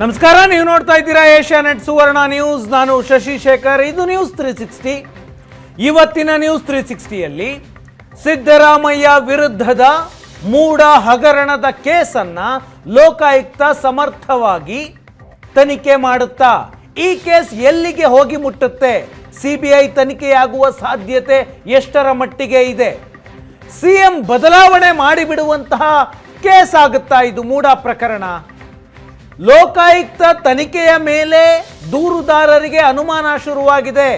ನಮಸ್ಕಾರ, ನೀವು ನೋಡ್ತಾ ಇದ್ದೀರಾ ಏಷ್ಯಾನೆಟ್ ಸುವರ್ಣ ನ್ಯೂಸ್. ನಾನು ಶಶಿಶೇಖರ್. ಇದು ನ್ಯೂಸ್ 360. ಇವತ್ತಿನ ನ್ಯೂಸ್ 360ಯಲ್ಲಿ ಸಿದ್ದರಾಮಯ್ಯ ವಿರುದ್ಧದ ಮೂಡ ಹಗರಣದ ಕೇಸನ್ನ ಲೋಕಾಯುಕ್ತ ಸಮರ್ಥವಾಗಿ ತನಿಖೆ ಮಾಡುತ್ತಾ ಈ ಕೇಸ್ ಎಲ್ಲಿಗೆ ಹೋಗಿ ಮುಟ್ಟುತ್ತೆ, ಸಿಬಿಐ ತನಿಖೆಯಾಗುವ ಸಾಧ್ಯತೆ ಎಷ್ಟರ ಮಟ್ಟಿಗೆ ಇದೆ, ಸಿಎಂ ಬದಲಾವಣೆ ಮಾಡಿಬಿಡುವಂತಹ ಕೇಸ್ ಆಗುತ್ತಾ ಇದು ಮೂಡ ಪ್ರಕರಣ? ಲೋಕಾಯುಕ್ತ ತನಿಖೆಯ ಮೇಲೆ ದೂರುದಾರರಿಗೆ ಅನುಮಾನ ಶುರುವಾಗಿದೆ.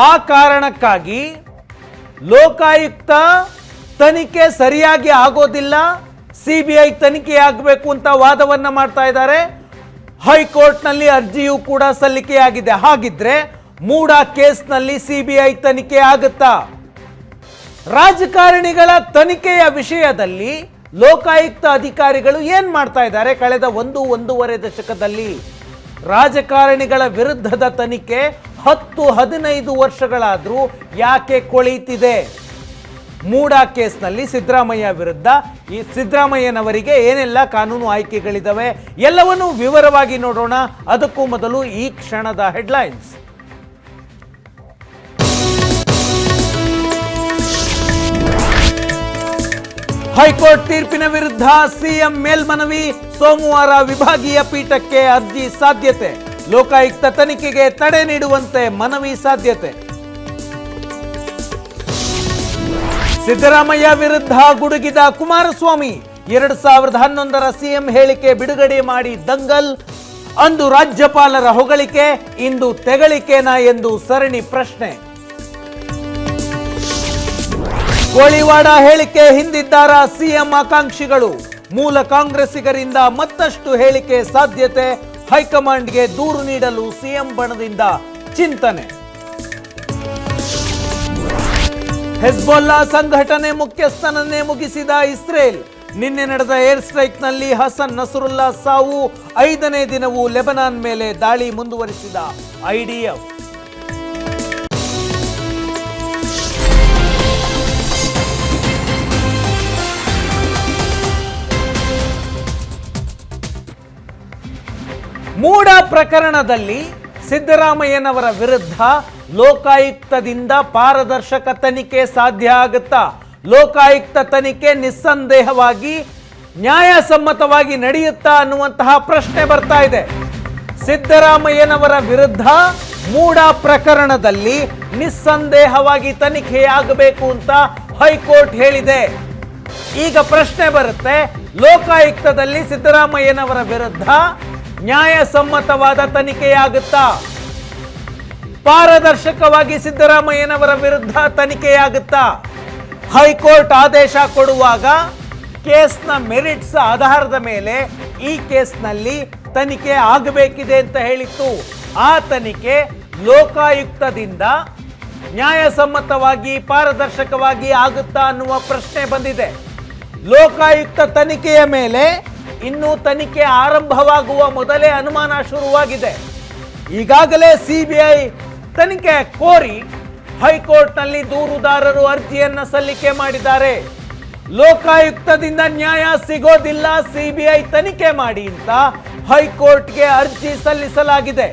ಆ ಕಾರಣಕ್ಕಾಗಿ ಲೋಕಾಯುಕ್ತ ತನಿಖೆ ಸರಿಯಾಗಿ ಆಗೋದಿಲ್ಲ, ಸಿಬಿಐ ತನಿಖೆ ಆಗಬೇಕು ಅಂತ ವಾದವನ್ನ ಮಾಡ್ತಾ ಇದ್ದಾರೆ. ಹೈಕೋರ್ಟ್ನಲ್ಲಿ ಅರ್ಜಿಯೂ ಕೂಡ ಸಲ್ಲಿಕೆಯಾಗಿದೆ. ಹಾಗಿದ್ರೆ ಮೂಡ ಕೇಸ್ನಲ್ಲಿ ಸಿಬಿಐ ತನಿಖೆ ಆಗುತ್ತಾ? ರಾಜಕಾರಣಿಗಳ ತನಿಖೆಯ ವಿಷಯದಲ್ಲಿ ಲೋಕಾಯುಕ್ತ ಅಧಿಕಾರಿಗಳು ಏನ್ ಮಾಡ್ತಾ ಇದ್ದಾರೆ? ಕಳೆದ 1.5 ದಶಕದಲ್ಲಿ ರಾಜಕಾರಣಿಗಳ ವಿರುದ್ಧದ ತನಿಖೆ 10-15 ವರ್ಷಗಳಾದ್ರೂ ಯಾಕೆ ಕೊಳೆಯುತ್ತಿದೆ? ಮೂಡ ಕೇಸ್ನಲ್ಲಿ ಸಿದ್ದರಾಮಯ್ಯ ವಿರುದ್ಧ ಈ ಸಿದ್ದರಾಮಯ್ಯನವರಿಗೆ ಏನೆಲ್ಲ ಕಾನೂನು ಆಯ್ಕೆಗಳಿದಾವೆ ಎಲ್ಲವನ್ನೂ ವಿವರವಾಗಿ ನೋಡೋಣ. ಅದಕ್ಕೂ ಮೊದಲು ಈ ಕ್ಷಣದ ಹೆಡ್ಲೈನ್ಸ್. ಹೈಕೋರ್ಟ್ ತೀರ್ಪಿನ ವಿರುದ್ಧ ಸಿಎಂ ಮೇಲ್ಮನವಿ. ಸೋಮವಾರ ವಿಭಾಗೀಯ ಪೀಠಕ್ಕೆ ಅರ್ಜಿ ಸಾಧ್ಯತೆ. ಲೋಕಾಯುಕ್ತ ತನಿಖೆಗೆ ತಡೆ ನೀಡುವಂತೆ ಮನವಿ ಸಾಧ್ಯತೆ. ಸಿದ್ದರಾಮಯ್ಯ ವಿರುದ್ಧ ಗುಡುಗಿದ ಕುಮಾರಸ್ವಾಮಿ. 2011ರ ಸಿಎಂ ಹೇಳಿಕೆ ಬಿಡುಗಡೆ ಮಾಡಿ ದಂಗಲ್. ಅಂದು ರಾಜ್ಯಪಾಲರ ಹೊಗಳಿಕೆ, ಇಂದು ತೆಗಳಿಕೆನಾ ಎಂದು ಸರಣಿ ಪ್ರಶ್ನೆ. ಕೋಳಿವಾಡ ಹೇಳಿಕೆ ಹಿಂದಿದ್ದಾರ ಸಿಎಂ ಆಕಾಂಕ್ಷಿಗಳು. ಮೂಲ ಕಾಂಗ್ರೆಸ್ಸಿಗರಿಂದ ಮತ್ತಷ್ಟು ಹೇಳಿಕೆ ಸಾಧ್ಯತೆ. ಹೈಕಮಾಂಡ್ಗೆ ದೂರು ನೀಡಲು ಸಿಎಂ ಬಣದಿಂದ ಚಿಂತನೆ. ಹೆಜ್ಬೊಲ್ಲಾ ಸಂಘಟನೆ ಮುಖ್ಯಸ್ಥನನ್ನೇ ಮುಗಿಸಿದ ಇಸ್ರೇಲ್. ನಿನ್ನೆ ನಡೆದ ಏರ್ ಸ್ಟ್ರೈಕ್ನಲ್ಲಿ ಹಸನ್ ನಸರುಲ್ಲಾ ಸಾವು. 5ನೇ ದಿನವೂ ಲೆಬನಾನ್ ಮೇಲೆ ದಾಳಿ ಮುಂದುವರಿಸಿದ ಐಡಿಎಫ್. ಮೂಡ ಪ್ರಕರಣದಲ್ಲಿ ಸಿದ್ದರಾಮಯ್ಯನವರ ವಿರುದ್ಧ ಲೋಕಾಯುಕ್ತದಿಂದ ಪಾರದರ್ಶಕ ತನಿಖೆ ಸಾಧ್ಯ ಆಗುತ್ತಾ? ಲೋಕಾಯುಕ್ತ ತನಿಖೆ ನಿಸ್ಸಂದೇಹವಾಗಿ ನ್ಯಾಯಸಮ್ಮತವಾಗಿ ನಡೆಯುತ್ತಾ ಅನ್ನುವಂತಹ ಪ್ರಶ್ನೆ ಬರ್ತಾ ಇದೆ. ಸಿದ್ದರಾಮಯ್ಯನವರ ವಿರುದ್ಧ ಮೂಡ ಪ್ರಕರಣದಲ್ಲಿ ನಿಸ್ಸಂದೇಹವಾಗಿ ತನಿಖೆಯಾಗಬೇಕು ಅಂತ ಹೈಕೋರ್ಟ್ ಹೇಳಿದೆ. ಈಗ ಪ್ರಶ್ನೆ ಬರುತ್ತೆ, ಲೋಕಾಯುಕ್ತದಲ್ಲಿ ಸಿದ್ದರಾಮಯ್ಯನವರ ವಿರುದ್ಧ ನ್ಯಾಯಸಮ್ಮತವಾದ ತನಿಖೆಯಾಗುತ್ತಾ? ಪಾರದರ್ಶಕವಾಗಿ ಸಿದ್ದರಾಮಯ್ಯನವರ ವಿರುದ್ಧ ತನಿಖೆಯಾಗುತ್ತಾ? ಹೈಕೋರ್ಟ್ ಆದೇಶ ಕೊಡುವಾಗ ಕೇಸ್ನ ಮೆರಿಟ್ಸ್ ಆಧಾರದ ಮೇಲೆ ಈ ಕೇಸ್ನಲ್ಲಿ ತನಿಖೆ ಆಗಬೇಕಿದೆ ಅಂತ ಹೇಳಿತ್ತು. ಆ ತನಿಖೆ ಲೋಕಾಯುಕ್ತದಿಂದ ನ್ಯಾಯಸಮ್ಮತವಾಗಿ ಪಾರದರ್ಶಕವಾಗಿ ಆಗುತ್ತಾ ಅನ್ನುವ ಪ್ರಶ್ನೆ ಬಂದಿದೆ. ಲೋಕಾಯುಕ್ತ ತನಿಖೆಯ ಮೇಲೆ ಇನ್ನು ತನಿಖೆ ಆರಂಭವಾಗುವ ಮೊದಲೇ ಅನುಮಾನ ಶುರುವಾಗಿದೆ. ಈಗಾಗಲೇ ಸಿಬಿಐ ತನಿಖೆ ಕೋರಿ ಹೈಕೋರ್ಟ್ನಲ್ಲಿ ದೂರುದಾರರು ಅರ್ಜಿಯನ್ನ ಸಲ್ಲಿಕೆ ಮಾಡಿದ್ದಾರೆ. ಲೋಕಾಯುಕ್ತದಿಂದ ನ್ಯಾಯ ಸಿಗೋದಿಲ್ಲ, ಸಿಬಿಐ ತನಿಖೆ ಮಾಡಿ ಅಂತ ಹೈಕೋರ್ಟ್ಗೆ ಅರ್ಜಿ ಸಲ್ಲಿಸಲಾಗಿದೆ.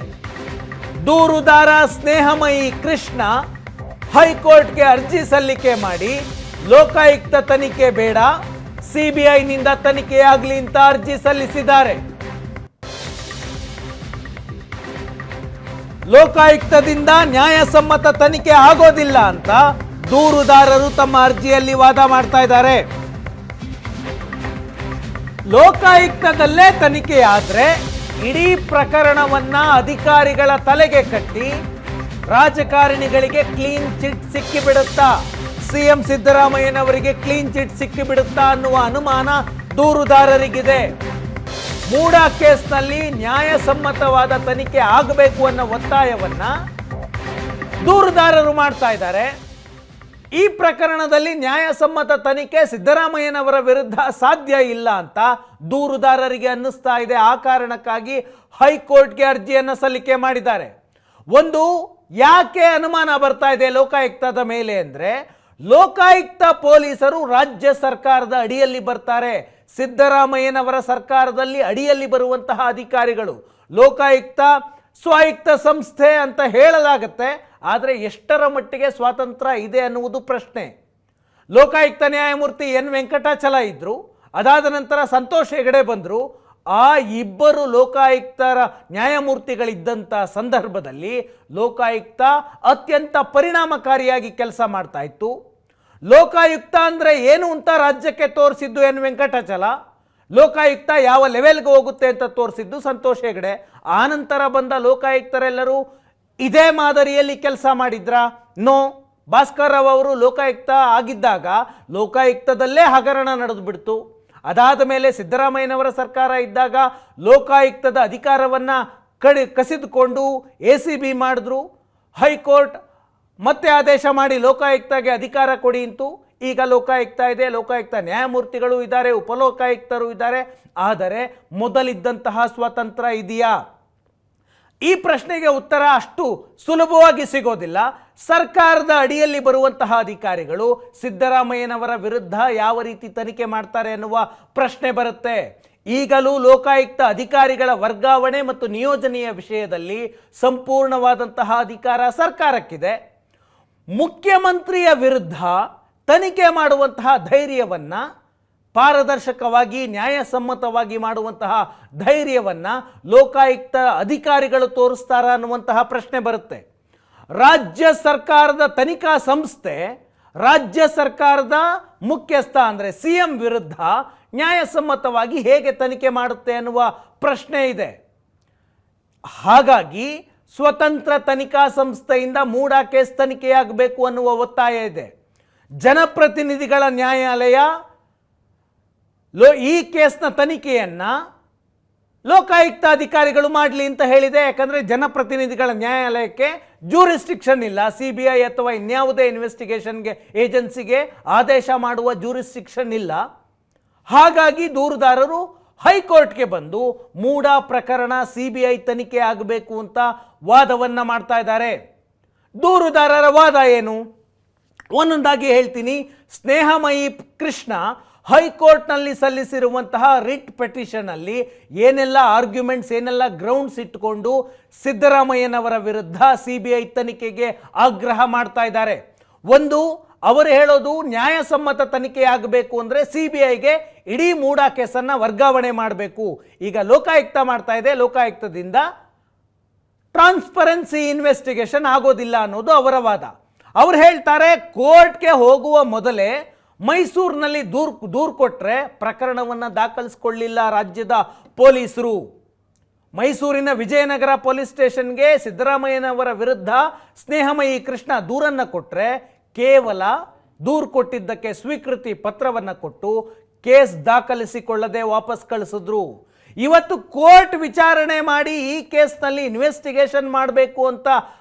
ದೂರುದಾರ ಸ್ನೇಹಮಯಿ ಕೃಷ್ಣ ಹೈಕೋರ್ಟ್ಗೆ ಅರ್ಜಿ ಸಲ್ಲಿಕೆ ಮಾಡಿ ಲೋಕಾಯುಕ್ತ ತನಿಖೆ ಬೇಡ, ಸಿಬಿಐನಿಂದ ತನಿಖೆಯಾಗಲಿ ಅಂತ ಅರ್ಜಿ ಸಲ್ಲಿಸಿದ್ದಾರೆ. ಲೋಕಾಯುಕ್ತದಿಂದ ನ್ಯಾಯಸಮ್ಮತ ತನಿಖೆ ಆಗೋದಿಲ್ಲ ಅಂತ ದೂರುದಾರರು ತಮ್ಮ ಅರ್ಜಿಯಲ್ಲಿ ವಾದ ಮಾಡ್ತಾ ಇದ್ದಾರೆ. ಲೋಕಾಯುಕ್ತದಲ್ಲೇ ತನಿಖೆ ಆದ್ರೆ ಇಡೀ ಪ್ರಕರಣವನ್ನ ಅಧಿಕಾರಿಗಳ ತಲೆಗೆ ಕಟ್ಟಿ ರಾಜಕಾರಣಿಗಳಿಗೆ ಕ್ಲೀನ್ ಚಿಟ್ ಸಿಕ್ಕಿಬಿಡುತ್ತಾ, ಸಿಎಂ ಸಿದ್ದರಾಮಯ್ಯನವರಿಗೆ ಕ್ಲೀನ್ ಚಿಟ್ ಸಿಕ್ಕಿಬಿಡುತ್ತಾ ಅನ್ನುವ ಅನುಮಾನ ದೂರುದಾರರಿಗಿದೆ. ಮೂಡ ಕೇಸ್ನಲ್ಲಿ ನ್ಯಾಯಸಮ್ಮತವಾದ ತನಿಖೆ ಆಗಬೇಕು ಅನ್ನೋ ಒತ್ತಾಯವನ್ನ ದೂರುದಾರರು ಮಾಡ್ತಾ ಇದ್ದಾರೆ. ಈ ಪ್ರಕರಣದಲ್ಲಿ ನ್ಯಾಯಸಮ್ಮತ ತನಿಖೆ ಸಿದ್ದರಾಮಯ್ಯನವರ ವಿರುದ್ಧ ಸಾಧ್ಯ ಇಲ್ಲ ಅಂತ ದೂರುದಾರರಿಗೆ ಅನ್ನಿಸ್ತಾ ಇದೆ. ಆ ಕಾರಣಕ್ಕಾಗಿ ಹೈಕೋರ್ಟ್ಗೆ ಅರ್ಜಿಯನ್ನು ಸಲ್ಲಿಕೆ ಮಾಡಿದ್ದಾರೆ. ಒಂದು ಯಾಕೆ ಅನುಮಾನ ಬರ್ತಾ ಇದೆ ಲೋಕಾಯುಕ್ತದ ಮೇಲೆ ಅಂದ್ರೆ, ಲೋಕಾಯುಕ್ತ ಪೊಲೀಸರು ರಾಜ್ಯ ಸರ್ಕಾರದ ಅಡಿಯಲ್ಲಿ ಬರ್ತಾರೆ. ಸಿದ್ದರಾಮಯ್ಯನವರ ಸರ್ಕಾರದಲ್ಲಿ ಅಡಿಯಲ್ಲಿ ಬರುವಂತಹ ಅಧಿಕಾರಿಗಳು. ಲೋಕಾಯುಕ್ತ ಸ್ವಾಯತ್ತ ಸಂಸ್ಥೆ ಅಂತ ಹೇಳಲಾಗುತ್ತೆ, ಆದರೆ ಎಷ್ಟರ ಮಟ್ಟಿಗೆ ಸ್ವಾತಂತ್ರ್ಯ ಇದೆ ಅನ್ನುವುದು ಪ್ರಶ್ನೆ. ಲೋಕಾಯುಕ್ತ ನ್ಯಾಯಮೂರ್ತಿ ಎನ್ ವೆಂಕಟಾಚಲ ಇದ್ದರು, ಅದಾದ ನಂತರ ಸಂತೋಷ್ ಹೆಗಡೆ ಬಂದರು. ಆ ಇಬ್ಬರು ಲೋಕಾಯುಕ್ತರ ನ್ಯಾಯಮೂರ್ತಿಗಳಿದ್ದಂಥ ಸಂದರ್ಭದಲ್ಲಿ ಲೋಕಾಯುಕ್ತ ಅತ್ಯಂತ ಪರಿಣಾಮಕಾರಿಯಾಗಿ ಕೆಲಸ ಮಾಡ್ತಾ ಇತ್ತು. ಲೋಕಾಯುಕ್ತ ಅಂದರೆ ಏನು ಅಂತ ರಾಜ್ಯಕ್ಕೆ ತೋರಿಸಿದ್ದು ಎನ್ ವೆಂಕಟಾಚಲ, ಲೋಕಾಯುಕ್ತ ಯಾವ ಲೆವೆಲ್ಗೆ ಹೋಗುತ್ತೆ ಅಂತ ತೋರಿಸಿದ್ದು ಸಂತೋಷ್ ಹೆಗಡೆ. ಆನಂತರ ಬಂದ ಲೋಕಾಯುಕ್ತರೆಲ್ಲರೂ ಇದೇ ಮಾದರಿಯಲ್ಲಿ ಕೆಲಸ ಮಾಡಿದ್ರಾ? ನೋ. ಭಾಸ್ಕರ್ ರಾವ್ ಅವರು ಲೋಕಾಯುಕ್ತ ಆಗಿದ್ದಾಗ ಲೋಕಾಯುಕ್ತದಲ್ಲೇ ಹಗರಣ ನಡೆದು ಬಿಡ್ತು. ಅದಾದ ಮೇಲೆ ಸಿದ್ದರಾಮಯ್ಯನವರ ಸರ್ಕಾರ ಇದ್ದಾಗ ಲೋಕಾಯುಕ್ತದ ಅಧಿಕಾರವನ್ನು ಕಸಿದುಕೊಂಡು ACB ಮಾಡಿದ್ರು. ಹೈಕೋರ್ಟ್ ಮತ್ತೆ ಆದೇಶ ಮಾಡಿ ಲೋಕಾಯುಕ್ತಗೆ ಅಧಿಕಾರ ಕೊಡಿ ಅಂತು. ಈಗ ಲೋಕಾಯುಕ್ತ ಇದೆ, ಲೋಕಾಯುಕ್ತ ನ್ಯಾಯಮೂರ್ತಿಗಳು ಇದ್ದಾರೆ, ಉಪಲೋಕಾಯುಕ್ತರು ಇದ್ದಾರೆ. ಆದರೆ ಮೊದಲಿದ್ದಂತಹ ಸ್ವಾತಂತ್ರ್ಯ ಇದೆಯಾ? ಈ ಪ್ರಶ್ನೆಗೆ ಉತ್ತರ ಅಷ್ಟು ಸುಲಭವಾಗಿ ಸಿಗೋದಿಲ್ಲ. ಸರ್ಕಾರದ ಅಡಿಯಲ್ಲಿ ಬರುವಂತಹ ಅಧಿಕಾರಿಗಳು ಸಿದ್ದರಾಮಯ್ಯನವರ ವಿರುದ್ಧ ಯಾವ ರೀತಿ ತನಿಖೆ ಮಾಡ್ತಾರೆ ಅನ್ನುವ ಪ್ರಶ್ನೆ ಬರುತ್ತೆ. ಈಗಲೂ ಲೋಕಾಯುಕ್ತ ಅಧಿಕಾರಿಗಳ ವರ್ಗಾವಣೆ ಮತ್ತು ನಿಯೋಜನೆಯ ವಿಷಯದಲ್ಲಿ ಸಂಪೂರ್ಣವಾದಂತಹ ಅಧಿಕಾರ ಸರ್ಕಾರಕ್ಕಿದೆ. ಮುಖ್ಯಮಂತ್ರಿಯ ವಿರುದ್ಧ ತನಿಖೆ ಮಾಡುವಂತಹ ಧೈರ್ಯವನ್ನು, ಪಾರದರ್ಶಕವಾಗಿ ನ್ಯಾಯಸಮ್ಮತವಾಗಿ ಮಾಡುವಂತಹ ಧೈರ್ಯವನ್ನು ಲೋಕಾಯುಕ್ತ ಅಧಿಕಾರಿಗಳು ತೋರಿಸ್ತಾರ ಅನ್ನುವಂತಹ ಪ್ರಶ್ನೆ ಬರುತ್ತೆ. ರಾಜ್ಯ ಸರ್ಕಾರದ ತನಿಖಾ ಸಂಸ್ಥೆ ರಾಜ್ಯ ಸರ್ಕಾರದ ಮುಖ್ಯಸ್ಥ ಅಂದರೆ CM ವಿರುದ್ಧ ನ್ಯಾಯಸಮ್ಮತವಾಗಿ ಹೇಗೆ ತನಿಖೆ ಮಾಡುತ್ತೆ ಅನ್ನುವ ಪ್ರಶ್ನೆ ಇದೆ. ಹಾಗಾಗಿ ಸ್ವತಂತ್ರ ತನಿಖಾ ಸಂಸ್ಥೆಯಿಂದ ಮೂಡಾ ಕೇಸ್ ತನಿಖೆಯಾಗಬೇಕು ಅನ್ನುವ ಒತ್ತಾಯ ಇದೆ. ಜನಪ್ರತಿನಿಧಿಗಳ ನ್ಯಾಯಾಲಯ ಈ ಕೇಸ್ನ ತನಿಖೆಯನ್ನು ಲೋಕಾಯುಕ್ತ ಅಧಿಕಾರಿಗಳು ಮಾಡಲಿ ಅಂತ ಹೇಳಿದೆ. ಯಾಕಂದರೆ ಜನಪ್ರತಿನಿಧಿಗಳ ನ್ಯಾಯಾಲಯಕ್ಕೆ ಜೂರಿಸ್ಟಿಕ್ಷನ್ ಇಲ್ಲ. CBI ಅಥವಾ ಇನ್ಯಾವುದೇ ಇನ್ವೆಸ್ಟಿಗೇಷನ್ಗೆ ಏಜೆನ್ಸಿಗೆ ಆದೇಶ ಮಾಡುವ ಜೂರಿಸ್ಟಿಕ್ಷನ್ ಇಲ್ಲ. ಹಾಗಾಗಿ ದೂರುದಾರರು ಹೈಕೋರ್ಟ್ಗೆ ಬಂದು ಮೂಡಾ ಪ್ರಕರಣ CBI ತನಿಖೆ ಆಗಬೇಕು ಅಂತ ವಾದವನ್ನು ಮಾಡ್ತಾ ಇದ್ದಾರೆ. ದೂರುದಾರರ ವಾದ ಏನು? ಒಂದೊಂದಾಗಿ ಹೇಳ್ತೀನಿ. ಸ್ನೇಹಮಯಿ ಕೃಷ್ಣ ಹೈಕೋರ್ಟ್ನಲ್ಲಿ ಸಲ್ಲಿಸಿರುವಂತಹ ರಿಟ್ ಪೆಟಿಷನಲ್ಲಿ ಏನೆಲ್ಲ ಆರ್ಗ್ಯುಮೆಂಟ್ಸ್, ಏನೆಲ್ಲ ಗ್ರೌಂಡ್ಸ್ ಇಟ್ಟುಕೊಂಡು ಸಿದ್ದರಾಮಯ್ಯನವರ ವಿರುದ್ಧ CBI ತನಿಖೆಗೆ ಆಗ್ರಹ ಮಾಡ್ತಾ ಇದ್ದಾರೆ. ಒಂದು, ಅವರು ಹೇಳೋದು ನ್ಯಾಯಸಮ್ಮತ ತನಿಖೆ ಆಗಬೇಕು ಅಂದರೆ CBIಗೆ ಇಡೀ ಮೂಡಾ ಕೇಸನ್ನು ವರ್ಗಾವಣೆ ಮಾಡಬೇಕು. ಈಗ ಲೋಕಾಯುಕ್ತ ಮಾಡ್ತಾ ಇದೆ, ಲೋಕಾಯುಕ್ತದಿಂದ ಟ್ರಾನ್ಸ್ಪರೆನ್ಸಿ ಇನ್ವೆಸ್ಟಿಗೇಷನ್ ಆಗೋದಿಲ್ಲ ಅನ್ನೋದು ಅವರ ವಾದ. ಅವರು ಹೇಳ್ತಾರೆ ಕೋರ್ಟ್ಗೆ ಹೋಗುವ ಮೊದಲೇ ಮೈಸೂರಿನಲ್ಲಿ ದೂರು ಕೊಟ್ಟರೆ ಪ್ರಕರಣವನ್ನು ದಾಖಲಿಸಿಕೊಳ್ಳಿಲ್ಲ ರಾಜ್ಯದ ಪೊಲೀಸರು. ಮೈಸೂರಿನ ವಿಜಯನಗರ ಪೊಲೀಸ್ ಸ್ಟೇಷನ್ಗೆ ಸಿದ್ದರಾಮಯ್ಯನವರ ವಿರುದ್ಧ ಸ್ನೇಹಮಯಿ ಕೃಷ್ಣ ದೂರನ್ನು ಕೊಟ್ಟರೆ ಕೇವಲ ದೂರು ಕೊಟ್ಟಿದ್ದಕ್ಕೆ ಸ್ವೀಕೃತಿ ಪತ್ರವನ್ನು ಕೊಟ್ಟು ಕೇಸ್ ದಾಖಲಿಸಿಕೊಳ್ಳದೆ ವಾಪಸ್ ಕಳಿಸಿದ್ರು. ಇವತ್ತು ಕೋರ್ಟ್ ವಿಚಾರಣೆ ಮಾಡಿ ಈ ಕೇಸ್ನಲ್ಲಿ ಇನ್ವೆಸ್ಟಿಗೇಷನ್ ಮಾಡಬೇಕು ಅಂತ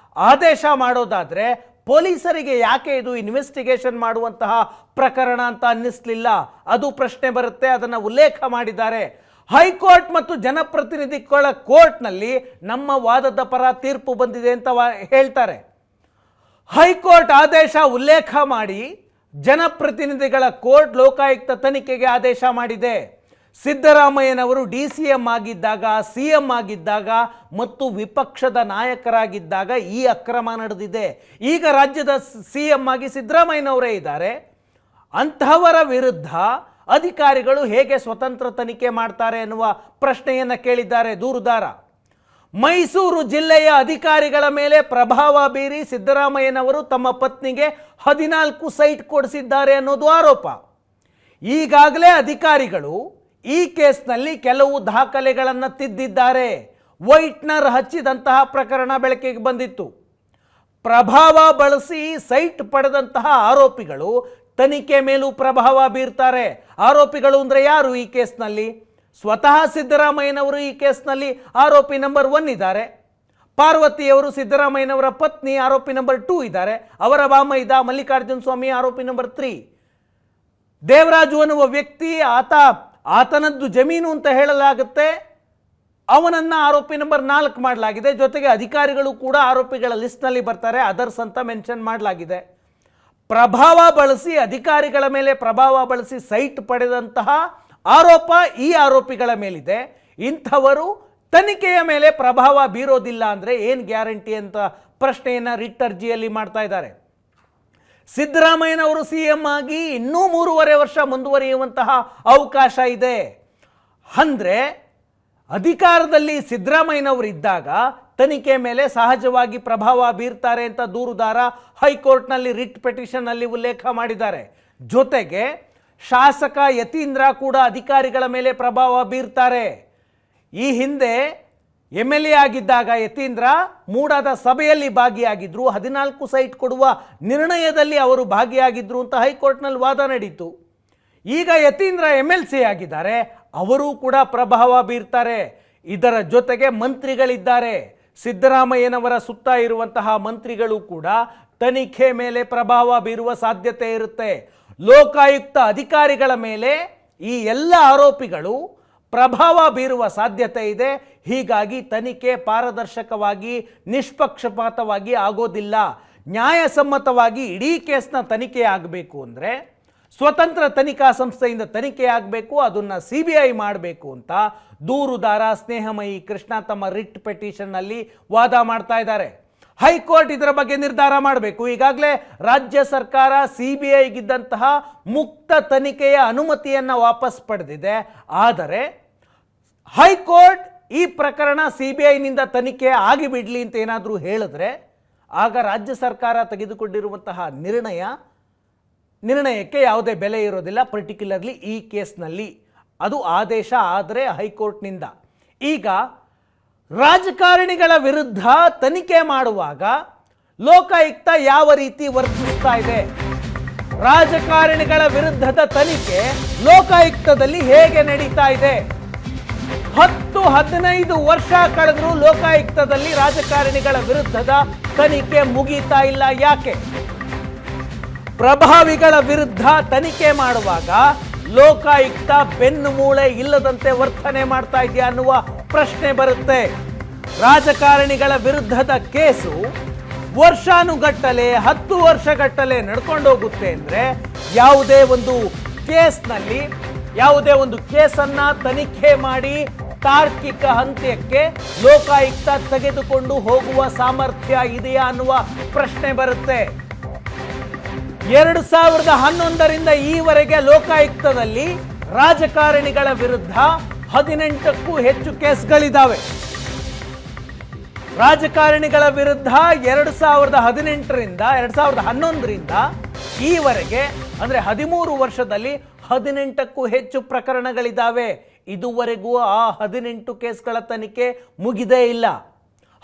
ಆದೇಶ ಮಾಡೋದಾದರೆ ಪೊಲೀಸರಿಗೆ ಯಾಕೆ ಇದು ಇನ್ವೆಸ್ಟಿಗೇಷನ್ ಮಾಡುವಂತಹ ಪ್ರಕರಣ ಅಂತ ಅನ್ನಿಸ್ಲಿಲ್ಲ? ಅದು ಪ್ರಶ್ನೆ ಬರುತ್ತೆ. ಅದನ್ನು ಉಲ್ಲೇಖ ಮಾಡಿದ್ದಾರೆ. ಹೈಕೋರ್ಟ್ ಮತ್ತು ಜನಪ್ರತಿನಿಧಿಗಳ ಕೋರ್ಟ್ನಲ್ಲಿ ನಮ್ಮ ವಾದದ ಪರ ತೀರ್ಪು ಬಂದಿದೆ ಅಂತ ಹೇಳ್ತಾರೆ. ಹೈಕೋರ್ಟ್ ಆದೇಶ ಉಲ್ಲೇಖ ಮಾಡಿ ಜನಪ್ರತಿನಿಧಿಗಳ ಕೋರ್ಟ್ ಲೋಕಾಯುಕ್ತ ತನಿಖೆಗೆ ಆದೇಶ ಮಾಡಿದೆ. ಸಿದ್ದರಾಮಯ್ಯನವರು DCM ಆಗಿದ್ದಾಗ, CM ಆಗಿದ್ದಾಗ ಮತ್ತು ವಿಪಕ್ಷದ ನಾಯಕರಾಗಿದ್ದಾಗ ಈ ಅಕ್ರಮ ನಡೆದಿದೆ. ಈಗ ರಾಜ್ಯದ CM ಆಗಿ ಸಿದ್ದರಾಮಯ್ಯನವರೇ ಇದ್ದಾರೆ. ಅಂತಹವರ ವಿರುದ್ಧ ಅಧಿಕಾರಿಗಳು ಹೇಗೆ ಸ್ವತಂತ್ರ ತನಿಖೆ ಮಾಡ್ತಾರೆ ಎನ್ನುವ ಪ್ರಶ್ನೆಯನ್ನು ಕೇಳಿದ್ದಾರೆ ದೂರುದಾರ. ಮೈಸೂರು ಜಿಲ್ಲೆಯ ಅಧಿಕಾರಿಗಳ ಮೇಲೆ ಪ್ರಭಾವ ಬೀರಿ ಸಿದ್ದರಾಮಯ್ಯನವರು ತಮ್ಮ ಪತ್ನಿಗೆ 14 ಸೈಟ್ ಕೊಡಿಸಿದ್ದಾರೆ ಅನ್ನೋದು ಆರೋಪ. ಈಗಾಗಲೇ ಅಧಿಕಾರಿಗಳು ಈ ಕೇಸ್ನಲ್ಲಿ ಕೆಲವು ದಾಖಲೆಗಳನ್ನು ತಿದ್ದಿದ್ದಾರೆ. ವೈಟ್ನರ್ ಹಚ್ಚಿದಂತಹ ಪ್ರಕರಣ ಬೆಳಕಿಗೆ ಬಂದಿತ್ತು. ಪ್ರಭಾವ ಬಳಸಿ ಸೈಟ್ ಪಡೆದಂತಹ ಆರೋಪಿಗಳು ತನಿಖೆ ಮೇಲೂ ಪ್ರಭಾವ ಬೀರ್ತಾರೆ. ಆರೋಪಿಗಳು ಅಂದರೆ ಯಾರು ಈ ಕೇಸ್ನಲ್ಲಿ? ಸ್ವತಃ ಸಿದ್ದರಾಮಯ್ಯನವರು ಈ ಕೇಸ್ನಲ್ಲಿ ಆರೋಪಿ ನಂಬರ್ 1 ಇದ್ದಾರೆ. ಪಾರ್ವತಿಯವರು ಸಿದ್ದರಾಮಯ್ಯನವರ ಪತ್ನಿ ಆರೋಪಿ ನಂಬರ್ 2 ಇದ್ದಾರೆ. ಅವರ ಬಾಮೈದ ಮಲ್ಲಿಕಾರ್ಜುನ ಸ್ವಾಮಿ ಆರೋಪಿ ನಂಬರ್ 3. ದೇವರಾಜು ಅನ್ನುವ ವ್ಯಕ್ತಿ ಆತನದ್ದು ಜಮೀನು ಅಂತ ಹೇಳಲಾಗುತ್ತೆ. ಅವನನ್ನು ಆರೋಪಿ ನಂಬರ್ 4 ಮಾಡಲಾಗಿದೆ. ಜೊತೆಗೆ ಅಧಿಕಾರಿಗಳು ಕೂಡ ಆರೋಪಿಗಳ ಲಿಸ್ಟ್ನಲ್ಲಿ ಬರ್ತಾರೆ, ಅದರ್ಸ್ ಅಂತ ಮೆನ್ಷನ್ ಮಾಡಲಾಗಿದೆ. ಪ್ರಭಾವ ಬಳಸಿ ಅಧಿಕಾರಿಗಳ ಮೇಲೆ ಪ್ರಭಾವ ಬಳಸಿ ಸೈಟ್ ಪಡೆದಂತಹ ಆರೋಪ ಈ ಆರೋಪಿಗಳ ಮೇಲಿದೆ. ಇಂಥವರು ತನಿಖೆಯ ಮೇಲೆ ಪ್ರಭಾವ ಬೀರೋದಿಲ್ಲ ಅಂದರೆ ಏನು ಗ್ಯಾರಂಟಿ ಅಂತ ಪ್ರಶ್ನೆಯನ್ನು ರಿಟ್ ಅರ್ಜಿಯಲ್ಲಿ ಮಾಡ್ತಾ ಇದ್ದಾರೆ. ಸಿದ್ದರಾಮಯ್ಯನವರು CM ಆಗಿ ಇನ್ನೂ 3.5 ವರ್ಷ ಮುಂದುವರಿಯುವಂತಹ ಅವಕಾಶ ಇದೆ. ಅಂದರೆ ಅಧಿಕಾರದಲ್ಲಿ ಸಿದ್ದರಾಮಯ್ಯನವರು ಇದ್ದಾಗ ತನಿಖೆ ಮೇಲೆ ಸಹಜವಾಗಿ ಪ್ರಭಾವ ಬೀರ್ತಾರೆ ಅಂತ ದೂರುದಾರ ಹೈಕೋರ್ಟ್ನಲ್ಲಿ ರಿಟ್ ಪಿಟಿಷನ್ನಲ್ಲಿ ಉಲ್ಲೇಖ ಮಾಡಿದ್ದಾರೆ. ಜೊತೆಗೆ ಶಾಸಕ ಯತೀಂದ್ರ ಕೂಡ ಅಧಿಕಾರಿಗಳ ಮೇಲೆ ಪ್ರಭಾವ ಬೀರ್ತಾರೆ. ಈ ಹಿಂದೆ MLA ಆಗಿದ್ದಾಗ ಯತೀಂದ್ರ ಮೂಡಾದ ಸಭೆಯಲ್ಲಿ ಭಾಗಿಯಾಗಿದ್ದರು, 14 ಸೈಟ್ ಕೊಡುವ ನಿರ್ಣಯದಲ್ಲಿ ಅವರು ಭಾಗಿಯಾಗಿದ್ದರು ಅಂತ ಹೈಕೋರ್ಟ್ನಲ್ಲಿ ವಾದ ನಡೀತು. ಈಗ ಯತೀಂದ್ರ MLC ಆಗಿದ್ದಾರೆ, ಅವರು ಕೂಡ ಪ್ರಭಾವ ಬೀರ್ತಾರೆ. ಇದರ ಜೊತೆಗೆ ಮಂತ್ರಿಗಳಿದ್ದಾರೆ, ಸಿದ್ದರಾಮಯ್ಯನವರ ಸುತ್ತ ಇರುವಂತಹ ಮಂತ್ರಿಗಳು ಕೂಡ ತನಿಖೆ ಮೇಲೆ ಪ್ರಭಾವ ಬೀರುವ ಸಾಧ್ಯತೆ ಇರುತ್ತೆ. ಲೋಕಾಯುಕ್ತ ಅಧಿಕಾರಿಗಳ ಮೇಲೆ ಈ ಎಲ್ಲ ಆರೋಪಿಗಳು ಪ್ರಭಾವ ಬೀರುವ ಸಾಧ್ಯತೆ ಇದೆ. ಹೀಗಾಗಿ ತನಿಖೆ ಪಾರದರ್ಶಕವಾಗಿ ನಿಷ್ಪಕ್ಷಪಾತವಾಗಿ ಆಗೋದಿಲ್ಲ. ನ್ಯಾಯಸಮ್ಮತವಾಗಿ ಇಡೀ ಕೇಸ್ನ ತನಿಖೆ ಆಗಬೇಕು ಅಂದರೆ ಸ್ವತಂತ್ರ ತನಿಖಾ ಸಂಸ್ಥೆಯಿಂದ ತನಿಖೆ ಆಗಬೇಕು, ಅದನ್ನು CBI ಮಾಡಬೇಕು ಅಂತ ದೂರುದಾರ ಸ್ನೇಹಮಯಿ ಕೃಷ್ಣ ತಮ್ಮ ರಿಟ್ ಪಿಟಿಷನ್ನಲ್ಲಿ ವಾದ ಮಾಡ್ತಾ ಇದ್ದಾರೆ. ಹೈಕೋರ್ಟ್ ಇದರ ಬಗ್ಗೆ ನಿರ್ಧಾರ ಮಾಡಬೇಕು. ಈಗಾಗಲೇ ರಾಜ್ಯ ಸರ್ಕಾರ CBIಗಿದ್ದಂತಹ ಮುಕ್ತ ತನಿಖೆಯ ಅನುಮತಿಯನ್ನು ವಾಪಸ್ ಪಡೆದಿದೆ. ಆದರೆ ಹೈಕೋರ್ಟ್ ಈ ಪ್ರಕರಣ CBIನಿಂದ ತನಿಖೆ ಆಗಿಬಿಡಲಿ ಅಂತ ಏನಾದರೂ ಹೇಳಿದ್ರೆ ಆಗ ರಾಜ್ಯ ಸರ್ಕಾರ ತೆಗೆದುಕೊಂಡಿರುವಂತಹ ನಿರ್ಣಯಕ್ಕೆ ಯಾವುದೇ ಬೆಲೆ ಇರೋದಿಲ್ಲ. ಪರ್ಟಿಕ್ಯುಲರ್ಲಿ ಈ ಕೇಸ್ನಲ್ಲಿ ಅದು ಆದೇಶ ಆದರೆ ಹೈಕೋರ್ಟ್ನಿಂದ. ಈಗ ರಾಜಕಾರಣಿಗಳ ವಿರುದ್ಧ ತನಿಖೆ ಮಾಡುವಾಗ ಲೋಕಾಯುಕ್ತ ಯಾವ ರೀತಿ ವರ್ತಿಸ್ತಾ ಇದೆ, ರಾಜಕಾರಣಿಗಳ ವಿರುದ್ಧದ ತನಿಖೆ ಲೋಕಾಯುಕ್ತದಲ್ಲಿ ಹೇಗೆ ನಡೀತಾ ಇದೆ? 10-15 ವರ್ಷ ಕಳೆದರೂ ಲೋಕಾಯುಕ್ತದಲ್ಲಿ ರಾಜಕಾರಣಿಗಳ ವಿರುದ್ಧದ ತನಿಖೆ ಮುಗೀತಾ ಇಲ್ಲ. ಯಾಕೆ? ಪ್ರಭಾವಿಗಳ ವಿರುದ್ಧ ತನಿಖೆ ಮಾಡುವಾಗ ಲೋಕಾಯುಕ್ತ ಬೆನ್ನು ಮೂಳೆ ಇಲ್ಲದಂತೆ ವರ್ತನೆ ಮಾಡ್ತಾ ಇದೆಯಾ ಅನ್ನುವ ಪ್ರಶ್ನೆ ಬರುತ್ತೆ. ರಾಜಕಾರಣಿಗಳ ವಿರುದ್ಧದ ಕೇಸು ವರ್ಷಾನುಗಟ್ಟಲೆ 10 ವರ್ಷಗಟ್ಟಲೆ ನಡ್ಕೊಂಡು ಹೋಗುತ್ತೆ ಅಂದರೆ ಯಾವುದೇ ಒಂದು ಕೇಸ್ನಲ್ಲಿ ಯಾವುದೇ ಒಂದು ಕೇಸನ್ನ ತನಿಖೆ ಮಾಡಿ ತಾರ್ಕಿಕ ಹಂತಕ್ಕೆ ಲೋಕಾಯುಕ್ತ ತೆಗೆದುಕೊಂಡು ಹೋಗುವ ಸಾಮರ್ಥ್ಯ ಇದೆಯಾ ಅನ್ನುವ ಪ್ರಶ್ನೆ ಬರುತ್ತೆ. 2011ರಿಂದ ಈವರೆಗೆ ಲೋಕಾಯುಕ್ತದಲ್ಲಿ ರಾಜಕಾರಣಿಗಳ ವಿರುದ್ಧ 18ಕ್ಕೂ ಹೆಚ್ಚು ಕೇಸ್ಗಳಿದ್ದಾವೆ. ರಾಜಕಾರಣಿಗಳ ವಿರುದ್ಧ 2018ರಿಂದ 2011ರಿಂದ ಈವರೆಗೆ ಅಂದರೆ 13 ವರ್ಷದಲ್ಲಿ 18ಕ್ಕೂ ಹೆಚ್ಚು ಪ್ರಕರಣಗಳಿದ್ದಾವೆ. ಇದುವರೆಗೂ ಆ 18 ಕೇಸ್ಗಳ ತನಿಖೆ ಮುಗಿದೇ ಇಲ್ಲ.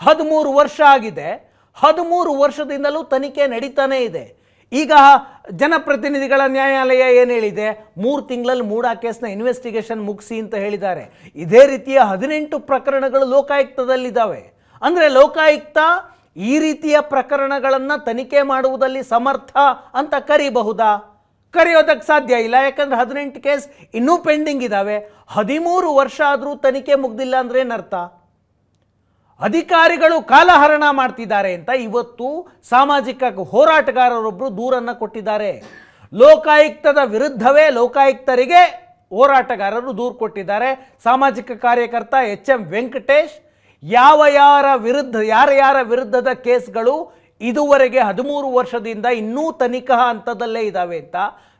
13 ವರ್ಷ ಆಗಿದೆ. 13 ವರ್ಷದಿಂದಲೂ ತನಿಖೆ ನಡೀತಾನೇ ಇದೆ. ಈಗ ಜನಪ್ರತಿನಿಧಿಗಳ ನ್ಯಾಯಾಲಯ ಏನು ಹೇಳಿದೆ? 3 ತಿಂಗಳಲ್ಲಿ ಮೂಡಾ ಕೇಸ್ನ ಇನ್ವೆಸ್ಟಿಗೇಷನ್ ಮುಗಿಸಿ ಅಂತ ಹೇಳಿದ್ದಾರೆ. ಇದೇ ರೀತಿಯ 18 ಪ್ರಕರಣಗಳು ಲೋಕಾಯುಕ್ತದಲ್ಲಿದ್ದಾವೆ. ಅಂದರೆ ಲೋಕಾಯುಕ್ತ ಈ ರೀತಿಯ ಪ್ರಕರಣಗಳನ್ನು ತನಿಖೆ ಮಾಡುವುದಲ್ಲಿ ಸಮರ್ಥ ಅಂತ ಕರಿಬಹುದಾ? ಕರೆಯೋದಕ್ಕೆ ಸಾಧ್ಯ ಇಲ್ಲ. ಯಾಕಂದರೆ 18 ಕೇಸ್ ಇನ್ನೂ ಪೆಂಡಿಂಗ್ ಇದ್ದಾವೆ. 13 ವರ್ಷ ಆದರೂ ತನಿಖೆ ಮುಗ್ದಿಲ್ಲ ಅಂದರೆ ಏನರ್ಥ? ಅಧಿಕಾರಿಗಳು ಕಾಲಹರಣ ಮಾಡ್ತಿದ್ದಾರೆ ಅಂತ ಇವತ್ತು ಸಾಮಾಜಿಕ ಹೋರಾಟಗಾರರೊಬ್ಬರು ದೂರನ್ನು ಕೊಟ್ಟಿದ್ದಾರೆ. ಲೋಕಾಯುಕ್ತದ ವಿರುದ್ಧವೇ ಲೋಕಾಯುಕ್ತರಿಗೆ ಹೋರಾಟಗಾರರು ದೂರು ಕೊಟ್ಟಿದ್ದಾರೆ. ಸಾಮಾಜಿಕ ಕಾರ್ಯಕರ್ತ HM ವೆಂಕಟೇಶ್ ಯಾರ ವಿರುದ್ಧದ ಕೇಸ್ಗಳು ಇದುವರೆಗೆ 13 ವರ್ಷದಿಂದ ಇನ್ನೂ ತನಿಖಾ ಹಂತದಲ್ಲೇ ಇದ್ದಾವೆ ಅಂತ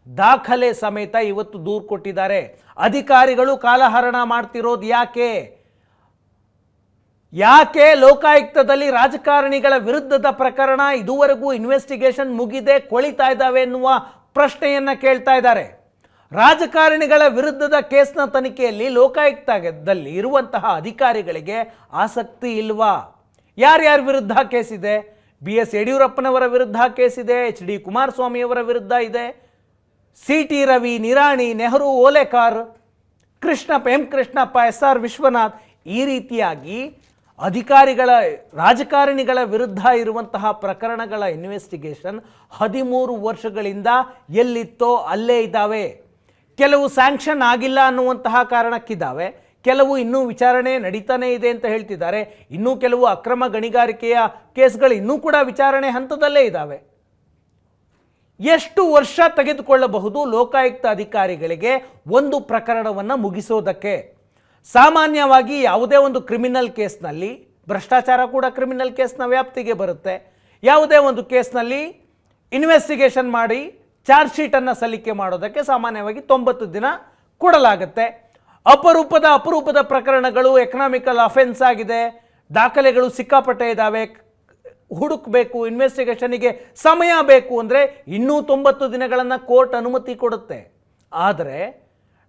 ದಾಖಲೆ ಸಮೇತ ಇವತ್ತು ದೂರು ಕೊಟ್ಟಿದ್ದಾರೆ. ಅಧಿಕಾರಿಗಳು ಕಾಲಹರಣ ಮಾಡ್ತಿರೋದು ಯಾಕೆ ಲೋಕಾಯುಕ್ತದಲ್ಲಿ ರಾಜಕಾರಣಿಗಳ ವಿರುದ್ಧದ ಪ್ರಕರಣ ಇದುವರೆಗೂ ಇನ್ವೆಸ್ಟಿಗೇಷನ್ ಮುಗಿದೆ ಕೊಳಿತಾ ಇದ್ದಾವೆ ಎನ್ನುವ ಪ್ರಶ್ನೆಯನ್ನು ಕೇಳ್ತಾ ಇದ್ದಾರೆ. ರಾಜಕಾರಣಿಗಳ ವಿರುದ್ಧದ ಕೇಸ್ನ ತನಿಖೆಯಲ್ಲಿ ಲೋಕಾಯುಕ್ತದಲ್ಲಿ ಇರುವಂತಹ ಅಧಿಕಾರಿಗಳಿಗೆ ಆಸಕ್ತಿ ಇಲ್ವಾ? ಯಾರ್ಯಾರ ವಿರುದ್ಧ ಕೇಸಿದೆ? BS ಯಡಿಯೂರಪ್ಪನವರ ವಿರುದ್ಧ ಕೇಸಿದೆ, HD ಕುಮಾರಸ್ವಾಮಿಯವರ ವಿರುದ್ಧ ಇದೆ, CT Ravi, Nirani, Nehru, Olekar, M Krishnappa, SR Vishwanath. ಈ ರೀತಿಯಾಗಿ ರಾಜಕಾರಣಿಗಳ ವಿರುದ್ಧ ಇರುವಂತಹ ಪ್ರಕರಣಗಳ ಇನ್ವೆಸ್ಟಿಗೇಷನ್ 13 ವರ್ಷಗಳಿಂದ ಎಲ್ಲಿತ್ತೋ ಅಲ್ಲೇ ಇದ್ದಾವೆ. ಕೆಲವು ಸ್ಯಾಂಕ್ಷನ್ ಆಗಿಲ್ಲ ಅನ್ನುವಂತಹ ಕಾರಣಕ್ಕಿದ್ದಾವೆ, ಕೆಲವು ಇನ್ನೂ ವಿಚಾರಣೆ ನಡೀತಾನೇ ಇದೆ ಅಂತ ಹೇಳ್ತಿದ್ದಾರೆ. ಇನ್ನೂ ಕೆಲವು ಅಕ್ರಮ ಗಣಿಗಾರಿಕೆಯ ಕೇಸ್ಗಳು ಇನ್ನೂ ಕೂಡ ವಿಚಾರಣೆ ಹಂತದಲ್ಲೇ ಇದ್ದಾವೆ. ಎಷ್ಟು ವರ್ಷ ತೆಗೆದುಕೊಳ್ಳಬಹುದು ಲೋಕಾಯುಕ್ತ ಅಧಿಕಾರಿಗಳಿಗೆ ಒಂದು ಪ್ರಕರಣವನ್ನು ಮುಗಿಸೋದಕ್ಕೆ? ಸಾಮಾನ್ಯವಾಗಿ ಯಾವುದೇ ಒಂದು ಕ್ರಿಮಿನಲ್ ಕೇಸ್ನಲ್ಲಿ, ಭ್ರಷ್ಟಾಚಾರ ಕೂಡ ಕ್ರಿಮಿನಲ್ ಕೇಸ್ನ ವ್ಯಾಪ್ತಿಗೆ ಬರುತ್ತೆ, ಯಾವುದೇ ಒಂದು ಕೇಸ್ನಲ್ಲಿ ಇನ್ವೆಸ್ಟಿಗೇಷನ್ ಮಾಡಿ ಚಾರ್ಜ್ ಶೀಟನ್ನು ಸಲ್ಲಿಕೆ ಮಾಡೋದಕ್ಕೆ ಸಾಮಾನ್ಯವಾಗಿ 90 ದಿನ ಕೊಡಲಾಗುತ್ತೆ. ಅಪರೂಪದ ಪ್ರಕರಣಗಳು, ಎಕನಾಮಿಕಲ್ ಅಫೆನ್ಸ್ ಆಗಿದೆ, ದಾಖಲೆಗಳು ಸಿಕ್ಕಾಪಟ್ಟೆ ಇದ್ದಾವೆ, ಹುಡುಕಬೇಕು, ಇನ್ವೆಸ್ಟಿಗೇಷನಿಗೆ ಸಮಯ ಬೇಕು ಅಂದರೆ ಇನ್ನೂ 90 ದಿನಗಳನ್ನು ಕೋರ್ಟ್ ಅನುಮತಿ ಕೊಡುತ್ತೆ. ಆದರೆ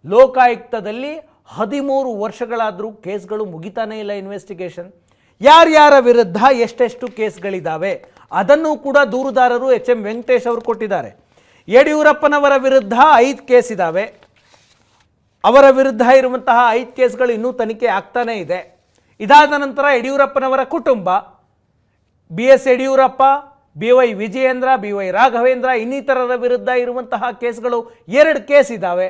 ಲೋಕಾಯುಕ್ತದಲ್ಲಿ 13 ವರ್ಷಗಳಾದರೂ ಕೇಸ್ಗಳು ಮುಗಿತಾನೇ ಇಲ್ಲ. ಇನ್ವೆಸ್ಟಿಗೇಷನ್ ಯಾರ್ಯಾರ ವಿರುದ್ಧ ಎಷ್ಟೆಷ್ಟು ಕೇಸ್ಗಳಿದ್ದಾವೆ ಅದನ್ನು ಕೂಡ ದೂರುದಾರರು ಎಚ್.ಎಂ. ವೆಂಕಟೇಶ್ ಅವರು ಕೊಟ್ಟಿದ್ದಾರೆ. ಯಡಿಯೂರಪ್ಪನವರ ವಿರುದ್ಧ 5 ಕೇಸ್ ಇದ್ದಾವೆ. ಅವರ ವಿರುದ್ಧ ಇರುವಂತಹ 5 ಕೇಸ್ಗಳು ಇನ್ನೂ ತನಿಖೆ ಆಗ್ತಾನೇ ಇದೆ. ಇದಾದ ನಂತರ ಯಡಿಯೂರಪ್ಪನವರ ಕುಟುಂಬ, BS Yediyurappa, BY Vijayendra, BY Raghavendra ಇನ್ನಿತರರ ವಿರುದ್ಧ ಇರುವಂತಹ ಕೇಸ್ಗಳು 2 ಕೇಸ್ ಇದ್ದಾವೆ.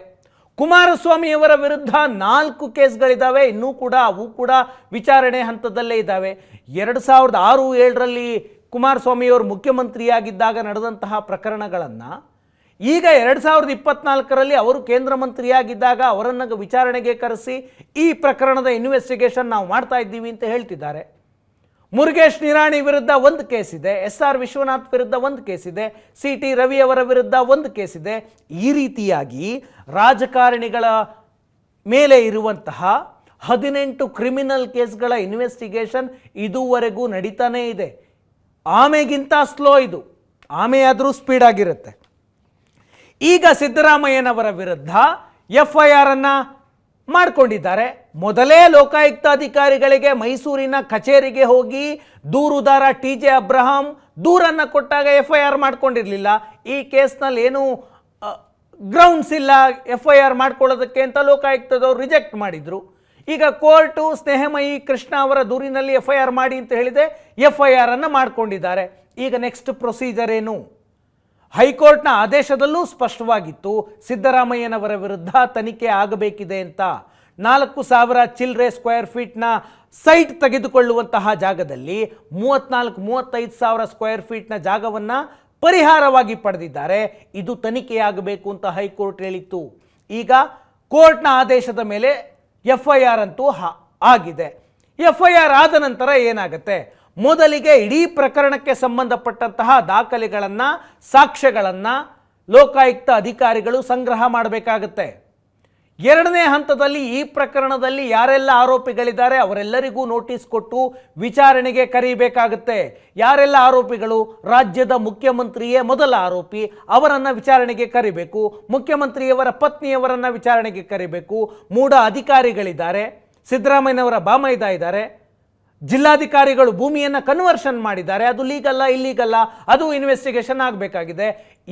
ಕುಮಾರಸ್ವಾಮಿಯವರ ವಿರುದ್ಧ 4 ಕೇಸ್ಗಳಿದ್ದಾವೆ. ಇನ್ನೂ ಕೂಡ ಅವು ಕೂಡ ವಿಚಾರಣೆ ಹಂತದಲ್ಲೇ ಇದ್ದಾವೆ. 2006-7ರಲ್ಲಿ ಕುಮಾರಸ್ವಾಮಿಯವರು ಮುಖ್ಯಮಂತ್ರಿಯಾಗಿದ್ದಾಗ ನಡೆದಂತಹ ಪ್ರಕರಣಗಳನ್ನು ಈಗ 2024ರಲ್ಲಿ ಅವರು ಕೇಂದ್ರ ಮಂತ್ರಿಯಾಗಿದ್ದಾಗ ಅವರನ್ನು ವಿಚಾರಣೆಗೆ ಕರೆಸಿ ಈ ಪ್ರಕರಣದ ಇನ್ವೆಸ್ಟಿಗೇಷನ್ ನಾವು ಮಾಡ್ತಾ ಇದ್ದೀವಿ ಅಂತ ಹೇಳ್ತಿದ್ದಾರೆ. ಮುರುಗೇಶ್ ನಿರಾಣಿ ವಿರುದ್ಧ 1 ಕೇಸ್ ಇದೆ, SR ವಿಶ್ವನಾಥ್ ವಿರುದ್ಧ 1 ಕೇಸ್ ಇದೆ, CT ರವಿ ಅವರ ವಿರುದ್ಧ 1 ಕೇಸ್ ಇದೆ. ಈ ರೀತಿಯಾಗಿ ರಾಜಕಾರಣಿಗಳ ಮೇಲೆ ಇರುವಂತಹ 18 ಕ್ರಿಮಿನಲ್ ಕೇಸ್ಗಳ ಇನ್ವೆಸ್ಟಿಗೇಷನ್ ಇದುವರೆಗೂ ನಡೀತಾನೇ ಇದೆ. ಆಮೆಗಿಂತ ಸ್ಲೋ ಇದು, ಆಮೆ ಆದರೂ ಸ್ಪೀಡ್ ಆಗಿರುತ್ತೆ. ಈಗ ಸಿದ್ದರಾಮಯ್ಯನವರ ವಿರುದ್ಧ FIR ಅನ್ನು ಮಾಡಿಕೊಂಡಿದ್ದಾರೆ. ಮೊದಲೇ ಲೋಕಾಯುಕ್ತ ಅಧಿಕಾರಿಗಳಿಗೆ ಮೈಸೂರಿನ ಕಚೇರಿಗೆ ಹೋಗಿ ದೂರುದಾರ TJ ಅಬ್ರಹಾಂ ದೂರನ್ನು ಕೊಟ್ಟಾಗ FIR ಮಾಡಿಕೊಂಡಿರಲಿಲ್ಲ. ಈ ಕೇಸ್ನಲ್ಲಿ ಏನು ಗ್ರೌಂಡ್ಸ್ ಇಲ್ಲ FIR ಮಾಡ್ಕೊಳ್ಳೋದಕ್ಕೆ ಅಂತ ಲೋಕಾಯುಕ್ತದವರು ರಿಜೆಕ್ಟ್ ಮಾಡಿದರು. ಈಗ ಕೋರ್ಟು ಸ್ನೇಹಮಯಿ ಕೃಷ್ಣ ಅವರ ದೂರಿನಲ್ಲಿ FIR ಮಾಡಿ ಅಂತ ಹೇಳಿದೆ, FIR ಅನ್ನು ಮಾಡಿಕೊಂಡಿದ್ದಾರೆ. ಈಗ ನೆಕ್ಸ್ಟ್ ಪ್ರೊಸೀಜರ್ ಏನು? ಹೈಕೋರ್ಟ್ನ ಆದೇಶದಲ್ಲೂ ಸ್ಪಷ್ಟವಾಗಿತ್ತು ಸಿದ್ದರಾಮಯ್ಯನವರ ವಿರುದ್ಧ ತನಿಖೆ ಆಗಬೇಕಿದೆ ಅಂತ. 4,000 ಚಿಲ್ಲರೆ ಸ್ಕ್ವೇರ್ ಫೀಟ್ನ ಸೈಟ್ ತೆಗೆದುಕೊಳ್ಳುವಂತಹ ಜಾಗದಲ್ಲಿ 34-35,000 ಸ್ಕ್ವೇರ್ ಫೀಟ್ನ ಜಾಗವನ್ನು ಪರಿಹಾರವಾಗಿ ಪಡೆದಿದ್ದಾರೆ. ಇದು ತನಿಖೆಯಾಗಬೇಕು ಅಂತ ಹೈಕೋರ್ಟ್ ಹೇಳಿತ್ತು. ಈಗ ಕೋರ್ಟ್ನ ಆದೇಶದ ಮೇಲೆ FIR ಅಂತೂ ಆಗಿದೆ. FIR ಆದ ನಂತರ ಏನಾಗುತ್ತೆ? ಮೊದಲಿಗೆ ಇಡೀ ಪ್ರಕರಣಕ್ಕೆ ಸಂಬಂಧಪಟ್ಟಂತಹ ದಾಖಲೆಗಳನ್ನು, ಸಾಕ್ಷ್ಯಗಳನ್ನು ಲೋಕಾಯುಕ್ತ ಅಧಿಕಾರಿಗಳು ಸಂಗ್ರಹ ಮಾಡಬೇಕಾಗುತ್ತೆ. 2ನೇ ಹಂತದಲ್ಲಿ ಈ ಪ್ರಕರಣದಲ್ಲಿ ಯಾರೆಲ್ಲ ಆರೋಪಿಗಳಿದ್ದಾರೆ ಅವರೆಲ್ಲರಿಗೂ ನೋಟಿಸ್ ಕೊಟ್ಟು ವಿಚಾರಣೆಗೆ ಕರೀಬೇಕಾಗುತ್ತೆ. ಯಾರೆಲ್ಲ ಆರೋಪಿಗಳು? ರಾಜ್ಯದ ಮುಖ್ಯಮಂತ್ರಿಯೇ ಮೊದಲ ಆರೋಪಿ, ಅವರನ್ನು ವಿಚಾರಣೆಗೆ ಕರಿಬೇಕು. ಮುಖ್ಯಮಂತ್ರಿಯವರ ಪತ್ನಿಯವರನ್ನು ವಿಚಾರಣೆಗೆ ಕರಿಬೇಕು. 3 ಅಧಿಕಾರಿಗಳಿದ್ದಾರೆ. ಸಿದ್ದರಾಮಯ್ಯನವರ ಬಾಮೈದ ಇದ್ದಾರೆ. ಜಿಲ್ಲಾಧಿಕಾರಿಗಳು ಭೂಮಿಯನ್ನು ಕನ್ವರ್ಷನ್ ಮಾಡಿದ್ದಾರೆ, ಅದು ಲೀಗಲ್ಲ ಇಲ್ಲೀಗಲ್ಲ, ಅದು ಇನ್ವೆಸ್ಟಿಗೇಷನ್ ಆಗಬೇಕಾಗಿದೆ.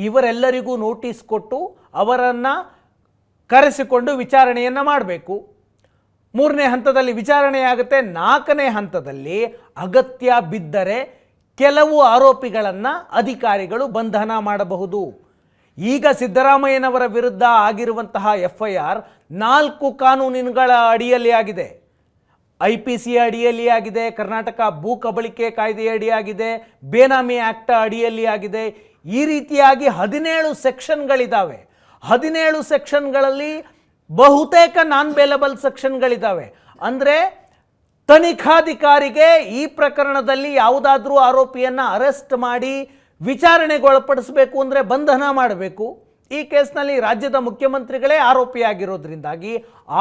ಇವರೆಲ್ಲರಿಗೂ ನೋಟಿಸ್ ಕೊಟ್ಟು ಅವರನ್ನು ಕರೆಸಿಕೊಂಡು ವಿಚಾರಣೆಯನ್ನು ಮಾಡಬೇಕು. 3ನೇ ಹಂತದಲ್ಲಿ ವಿಚಾರಣೆ ಆಗುತ್ತೆ. 4ನೇ ಹಂತದಲ್ಲಿ ಅಗತ್ಯ ಬಿದ್ದರೆ ಕೆಲವು ಆರೋಪಿಗಳನ್ನು ಅಧಿಕಾರಿಗಳು ಬಂಧನ ಮಾಡಬಹುದು. ಈಗ ಸಿದ್ದರಾಮಯ್ಯನವರ ವಿರುದ್ಧ ಆಗಿರುವಂತಹ FIR 4 ಕಾನೂನುಗಳ ಅಡಿಯಲ್ಲಿ ಆಗಿದೆ. IPC ಅಡಿಯಲ್ಲಿ ಆಗಿದೆ, ಕರ್ನಾಟಕ ಭೂ ಕಬಳಿಕೆ ಕಾಯ್ದೆಯ ಅಡಿಯಾಗಿದೆ, ಬೇನಾಮಿ ಆಕ್ಟ್ ಅಡಿಯಲ್ಲಿ ಆಗಿದೆ. ಈ ರೀತಿಯಾಗಿ 17 ಸೆಕ್ಷನ್ಗಳಿದ್ದಾವೆ. 17 ಸೆಕ್ಷನ್ಗಳಲ್ಲಿ ಬಹುತೇಕ ನಾನ್ ಬೇಲಬಲ್ ಸೆಕ್ಷನ್ಗಳಿದ್ದಾವೆ. ಅಂದರೆ ತನಿಖಾಧಿಕಾರಿಗೆ ಈ ಪ್ರಕರಣದಲ್ಲಿ ಯಾವುದಾದ್ರೂ ಆರೋಪಿಯನ್ನು ಅರೆಸ್ಟ್ ಮಾಡಿ ವಿಚಾರಣೆಗೊಳಪಡಿಸಬೇಕು ಅಂದರೆ ಬಂಧನ ಮಾಡಬೇಕು. ಈ ಕೇಸ್ನಲ್ಲಿ ರಾಜ್ಯದ ಮುಖ್ಯಮಂತ್ರಿಗಳೇ ಆರೋಪಿಯಾಗಿರೋದ್ರಿಂದಾಗಿ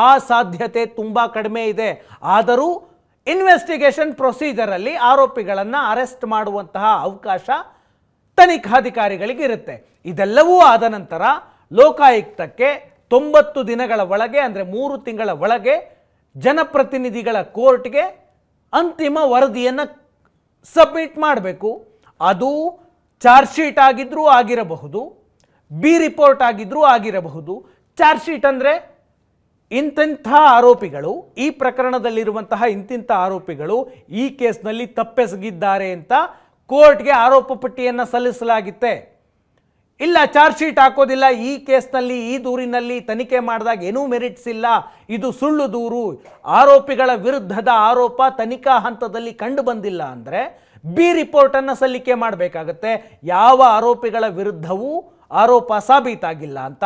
ಆ ಸಾಧ್ಯತೆ ತುಂಬ ಕಡಿಮೆ ಇದೆ. ಆದರೂ ಇನ್ವೆಸ್ಟಿಗೇಷನ್ ಪ್ರೊಸೀಜರಲ್ಲಿ ಆರೋಪಿಗಳನ್ನು ಅರೆಸ್ಟ್ ಮಾಡುವಂತಹ ಅವಕಾಶ ತನಿಖಾಧಿಕಾರಿಗಳಿಗಿರುತ್ತೆ. ಇದೆಲ್ಲವೂ ಆದ ನಂತರ ಲೋಕಾಯುಕ್ತಕ್ಕೆ 90 ದಿನಗಳ ಒಳಗೆ, ಅಂದರೆ 3 ತಿಂಗಳ ಒಳಗೆ ಜನಪ್ರತಿನಿಧಿಗಳ ಕೋರ್ಟ್ಗೆ ಅಂತಿಮ ವರದಿಯನ್ನು ಸಬ್ಮಿಟ್ ಮಾಡಬೇಕು. ಅದು ಚಾರ್ಜ್ ಶೀಟ್ ಆಗಿದ್ರೂ ಆಗಿರಬಹುದು, B ರಿಪೋರ್ಟ್ ಆಗಿದ್ರೂ ಆಗಿರಬಹುದು. ಚಾರ್ಜ್ ಶೀಟ್ ಅಂದರೆ ಇಂತಿಂಥ ಆರೋಪಿಗಳು, ಈ ಪ್ರಕರಣದಲ್ಲಿರುವಂತಹ ಇಂತಿಂಥ ಆರೋಪಿಗಳು ಈ ಕೇಸ್ನಲ್ಲಿ ತಪ್ಪೆಸಗಿದ್ದಾರೆ ಅಂತ ಕೋರ್ಟ್ಗೆ ಆರೋಪ ಪಟ್ಟಿಯನ್ನು ಸಲ್ಲಿಸಲಾಗುತ್ತೆ. ಇಲ್ಲ, ಚಾರ್ಜ್ ಶೀಟ್ ಹಾಕೋದಿಲ್ಲ, ಈ ಕೇಸ್ನಲ್ಲಿ ಈ ದೂರಿನಲ್ಲಿ ತನಿಖೆ ಮಾಡಿದಾಗ ಏನೂ ಮೆರಿಟ್ಸ್ ಇಲ್ಲ, ಇದು ಸುಳ್ಳು ದೂರು, ಆರೋಪಿಗಳ ವಿರುದ್ಧದ ಆರೋಪ ತನಿಖಾ ಹಂತದಲ್ಲಿ ಕಂಡು ಬಂದಿಲ್ಲ ಅಂದರೆ ಬಿ ರಿಪೋರ್ಟನ್ನು ಸಲ್ಲಿಕೆ ಮಾಡಬೇಕಾಗತ್ತೆ. ಯಾವ ಆರೋಪಿಗಳ ವಿರುದ್ಧವೂ ಆರೋಪ ಸಾಬೀತಾಗಿಲ್ಲ ಅಂತ.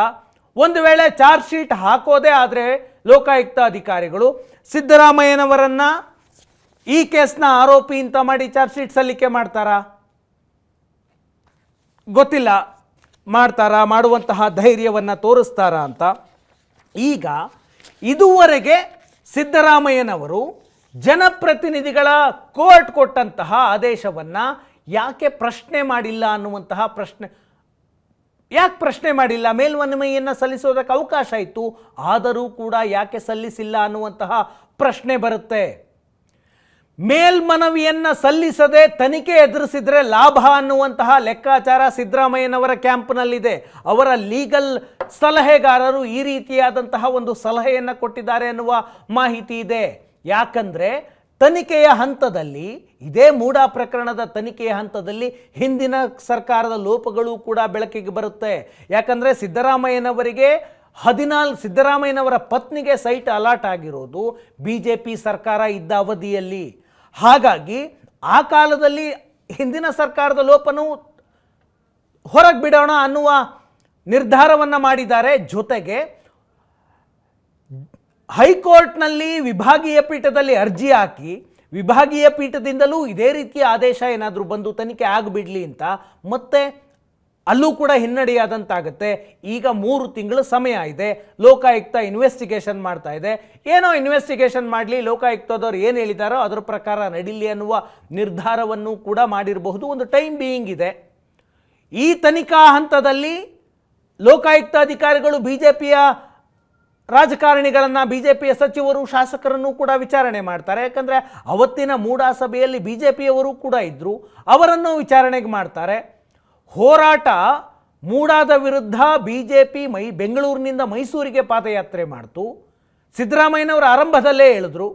ಒಂದು ವೇಳೆ ಚಾರ್ಜ್ ಶೀಟ್ ಹಾಕೋದೇ ಆದರೆ ಲೋಕಾಯುಕ್ತ ಅಧಿಕಾರಿಗಳು ಸಿದ್ದರಾಮಯ್ಯನವರನ್ನ ಈ ಕೇಸ್ನ ಆರೋಪಿ ಅಂತ ಮಾಡಿ ಚಾರ್ಜ್ ಶೀಟ್ ಸಲ್ಲಿಕೆ ಮಾಡ್ತಾರಾ? ಗೊತ್ತಿಲ್ಲ. ಮಾಡ್ತಾರಾ? ಮಾಡುವಂತಹ ಧೈರ್ಯವನ್ನು ತೋರಿಸ್ತಾರಾ ಅಂತ. ಈಗ ಇದುವರೆಗೆ ಸಿದ್ದರಾಮಯ್ಯನವರು ಜನಪ್ರತಿನಿಧಿಗಳ ಕೋರ್ಟ್ ಕೊಟ್ಟಂತಹ ಆದೇಶವನ್ನು ಯಾಕೆ ಪ್ರಶ್ನೆ ಮಾಡಿಲ್ಲ ಅನ್ನುವಂತಹ ಪ್ರಶ್ನೆ, ಯಾಕೆ ಪ್ರಶ್ನೆ ಮಾಡಿಲ್ಲ? ಮೇಲ್ಮನವಿಯನ್ನು ಸಲ್ಲಿಸೋದಕ್ಕೆ ಅವಕಾಶ ಇತ್ತು, ಆದರೂ ಕೂಡ ಯಾಕೆ ಸಲ್ಲಿಸಿಲ್ಲ ಅನ್ನುವಂತಹ ಪ್ರಶ್ನೆ ಬರುತ್ತೆ. ಮೇಲ್ಮನವಿಯನ್ನು ಸಲ್ಲಿಸದೆ ತನಿಖೆ ಎದುರಿಸಿದ್ರೆ ಲಾಭ ಅನ್ನುವಂತಹ ಲೆಕ್ಕಾಚಾರ ಸಿದ್ದರಾಮಯ್ಯನವರ ಕ್ಯಾಂಪ್ನಲ್ಲಿದೆ. ಅವರ ಲೀಗಲ್ ಸಲಹೆಗಾರರು ಈ ರೀತಿಯಾದಂತಹ ಒಂದು ಸಲಹೆಯನ್ನು ಕೊಟ್ಟಿದ್ದಾರೆ ಅನ್ನುವ ಮಾಹಿತಿ ಇದೆ. ಯಾಕಂದರೆ ತನಿಖೆಯ ಹಂತದಲ್ಲಿ, ಇದೇ ಮೂಡಾ ಪ್ರಕರಣದ ತನಿಖೆಯ ಹಂತದಲ್ಲಿ ಹಿಂದಿನ ಸರ್ಕಾರದ ಲೋಪಗಳು ಕೂಡ ಬೆಳಕಿಗೆ ಬರುತ್ತೆ. ಯಾಕಂದರೆ ಸಿದ್ದರಾಮಯ್ಯನವರಿಗೆ ಸಿದ್ದರಾಮಯ್ಯನವರ ಪತ್ನಿಗೆ ಸೈಟ್ ಅಲಾಟ್ ಆಗಿರೋದು BJP ಸರ್ಕಾರ ಇದ್ದ ಅವಧಿಯಲ್ಲಿ. ಹಾಗಾಗಿ ಆ ಕಾಲದಲ್ಲಿ ಹಿಂದಿನ ಸರ್ಕಾರದ ಲೋಪನೂ ಹೊರಗೆ ಬಿಡೋಣ ಅನ್ನುವ ನಿರ್ಧಾರವನ್ನು ಮಾಡಿದ್ದಾರೆ. ಜೊತೆಗೆ ಹೈಕೋರ್ಟ್ನಲ್ಲಿ ವಿಭಾಗೀಯ ಪೀಠದಲ್ಲಿ ಅರ್ಜಿ ಹಾಕಿ ವಿಭಾಗೀಯ ಪೀಠದಿಂದಲೂ ಇದೇ ರೀತಿಯ ಆದೇಶ ಏನಾದರೂ ಬಂದು ತನಿಖೆ ಆಗಿಬಿಡಲಿ ಅಂತ ಮತ್ತೆ ಅಲ್ಲೂ ಕೂಡ ಹಿನ್ನಡೆಯಾದಂತಾಗುತ್ತೆ. ಈಗ 3 ತಿಂಗಳು ಸಮಯ ಇದೆ. ಲೋಕಾಯುಕ್ತ ಇನ್ವೆಸ್ಟಿಗೇಷನ್ ಮಾಡ್ತಾ ಇದೆ. ಏನೋ ಇನ್ವೆಸ್ಟಿಗೇಷನ್ ಮಾಡಲಿ, ಲೋಕಾಯುಕ್ತದವ್ರು ಏನು ಹೇಳಿದಾರೋ ಅದರ ಪ್ರಕಾರ ನಡೀಲಿ ಅನ್ನುವ ನಿರ್ಧಾರವನ್ನು ಕೂಡ ಮಾಡಿರಬಹುದು. ಒಂದು ಟೈಮ್ ಬೀಯಿಂಗ್ ಇದೆ. ಈ ತನಿಖಾ ಹಂತದಲ್ಲಿ ಲೋಕಾಯುಕ್ತ ಅಧಿಕಾರಿಗಳು BJPಯ ರಾಜಕಾರಣಿಗಳನ್ನು, BJPಯ ಸಚಿವರು, ಶಾಸಕರನ್ನು ಕೂಡ ವಿಚಾರಣೆ ಮಾಡ್ತಾರೆ. ಯಾಕಂದರೆ ಅವತ್ತಿನ ಮೂಡಾ ಸಭೆಯಲ್ಲಿ BJPಯವರು ಕೂಡ ಇದ್ದರು, ಅವರನ್ನು ವಿಚಾರಣೆಗೆ ಮಾಡ್ತಾರೆ. ಹೋರಾಟ ಮೂಡಾದ ವಿರುದ್ಧ BJP ಬೆಂಗಳೂರಿನಿಂದ ಮೈಸೂರಿಗೆ ಪಾದಯಾತ್ರೆ ಮಾಡ್ತು. ಸಿದ್ದರಾಮಯ್ಯನವರು ಆರಂಭದಲ್ಲೇ ಹೇಳಿದ್ರು,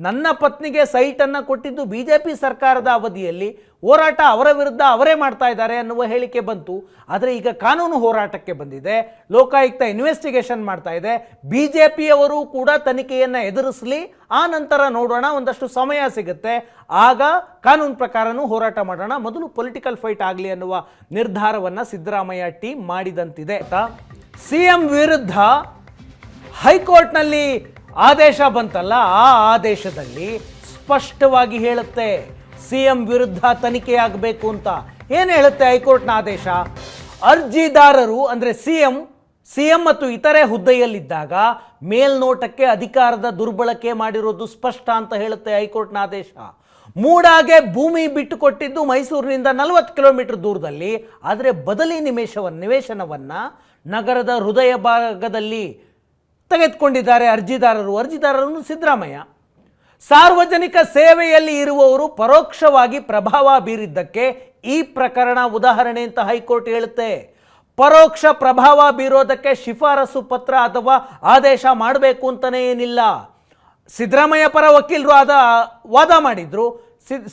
ನನ್ನ ಪತ್ನಿಗೆ ಸೈಟನ್ನು ಕೊಟ್ಟಿದ್ದು BJP ಸರ್ಕಾರದ ಅವಧಿಯಲ್ಲಿ, ಹೋರಾಟ ಅವರ ವಿರುದ್ಧ ಅವರೇ ಮಾಡ್ತಾ ಇದ್ದಾರೆ ಅನ್ನುವ ಹೇಳಿಕೆ ಬಂತು. ಆದರೆ ಈಗ ಕಾನೂನು ಹೋರಾಟಕ್ಕೆ ಬಂದಿದೆ. ಲೋಕಾಯುಕ್ತ ಇನ್ವೆಸ್ಟಿಗೇಷನ್ ಮಾಡ್ತಾ ಇದೆ. BJPಯವರು ಕೂಡ ತನಿಖೆಯನ್ನು ಎದುರಿಸಲಿ, ಆ ನಂತರ ನೋಡೋಣ, ಒಂದಷ್ಟು ಸಮಯ ಸಿಗುತ್ತೆ, ಆಗ ಕಾನೂನು ಪ್ರಕಾರನೂ ಹೋರಾಟ ಮಾಡೋಣ, ಮೊದಲು ಪೊಲಿಟಿಕಲ್ ಫೈಟ್ ಆಗಲಿ ಅನ್ನುವ ನಿರ್ಧಾರವನ್ನು ಸಿದ್ದರಾಮಯ್ಯ ಟೀಮ್ ಮಾಡಿದಂತಿದೆ. CM ವಿರುದ್ಧ ಹೈಕೋರ್ಟ್ನಲ್ಲಿ ಆದೇಶ ಬಂತಲ್ಲ, ಆ ಆದೇಶದಲ್ಲಿ ಸ್ಪಷ್ಟವಾಗಿ ಹೇಳುತ್ತೆ CM ವಿರುದ್ಧ ತನಿಖೆಯಾಗಬೇಕು ಅಂತ. ಏನು ಹೇಳುತ್ತೆ ಹೈಕೋರ್ಟ್ನ ಆದೇಶ? ಅರ್ಜಿದಾರರು ಅಂದರೆ CM ಮತ್ತು ಇತರೆ ಹುದ್ದೆಯಲ್ಲಿದ್ದಾಗ ಮೇಲ್ನೋಟಕ್ಕೆ ಅಧಿಕಾರದ ದುರ್ಬಳಕೆ ಮಾಡಿರೋದು ಸ್ಪಷ್ಟ ಅಂತ ಹೇಳುತ್ತೆ ಹೈಕೋರ್ಟ್ನ ಆದೇಶ. ಮೂಡಾಗೆ ಭೂಮಿ ಬಿಟ್ಟು ಕೊಟ್ಟಿದ್ದು ಮೈಸೂರಿನಿಂದ 40 ಕಿಲೋಮೀಟರ್ ದೂರದಲ್ಲಿ, ಆದರೆ ಬದಲಿ ನಿವೇಶನವನ್ನು ನಗರದ ಹೃದಯ ಭಾಗದಲ್ಲಿ ತೆಗೆದುಕೊಂಡಿದ್ದಾರೆ ಅರ್ಜಿದಾರರು ಸಿದ್ದರಾಮಯ್ಯ. ಸಾರ್ವಜನಿಕ ಸೇವೆಯಲ್ಲಿ ಇರುವವರು ಪರೋಕ್ಷವಾಗಿ ಪ್ರಭಾವ ಬೀರಿದ್ದಕ್ಕೆ ಈ ಪ್ರಕರಣ ಉದಾಹರಣೆ ಅಂತ ಹೈಕೋರ್ಟ್ ಹೇಳುತ್ತೆ. ಪರೋಕ್ಷ ಪ್ರಭಾವ ಬೀರೋದಕ್ಕೆ ಶಿಫಾರಸು ಪತ್ರ ಅಥವಾ ಆದೇಶ ಮಾಡಬೇಕು ಅಂತಲೇ ಏನಿಲ್ಲ. ಸಿದ್ದರಾಮಯ್ಯ ಪರ ವಕೀಲರು ವಾದ ಮಾಡಿದ್ರು,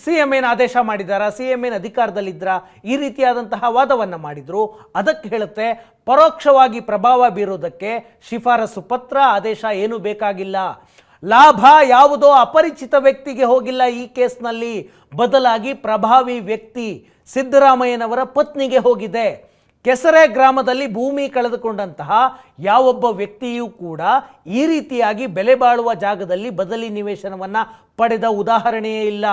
CM ಏನು ಆದೇಶ ಮಾಡಿದಾರಾ, CM ಏನು ಅಧಿಕಾರದಲ್ಲಿದ್ದರ, ಈ ರೀತಿಯಾದಂತಹ ವಾದವನ್ನು ಮಾಡಿದ್ರು. ಅದಕ್ಕೆ ಹೇಳುತ್ತೆ ಪರೋಕ್ಷವಾಗಿ ಪ್ರಭಾವ ಬೀರೋದಕ್ಕೆ ಶಿಫಾರಸು ಪತ್ರ, ಆದೇಶ ಏನೂ ಬೇಕಾಗಿಲ್ಲ. ಲಾಭ ಯಾವುದೋ ಅಪರಿಚಿತ ವ್ಯಕ್ತಿಗೆ ಹೋಗಿಲ್ಲ ಈ ಕೇಸ್ನಲ್ಲಿ, ಬದಲಾಗಿ ಪ್ರಭಾವಿ ವ್ಯಕ್ತಿ ಸಿದ್ದರಾಮಯ್ಯನವರ ಪತ್ನಿಗೆ ಹೋಗಿದೆ. ಕೆಸರೆ ಗ್ರಾಮದಲ್ಲಿ ಭೂಮಿ ಕಳೆದುಕೊಂಡಂತಹ ಯಾವೊಬ್ಬ ವ್ಯಕ್ತಿಯೂ ಕೂಡ ಈ ರೀತಿಯಾಗಿ ಬೆಲೆ ಬಾಳುವ ಜಾಗದಲ್ಲಿ ಬದಲಿ ನಿವೇಶನವನ್ನು ಪಡೆದ ಉದಾಹರಣೆಯೇ ಇಲ್ಲ.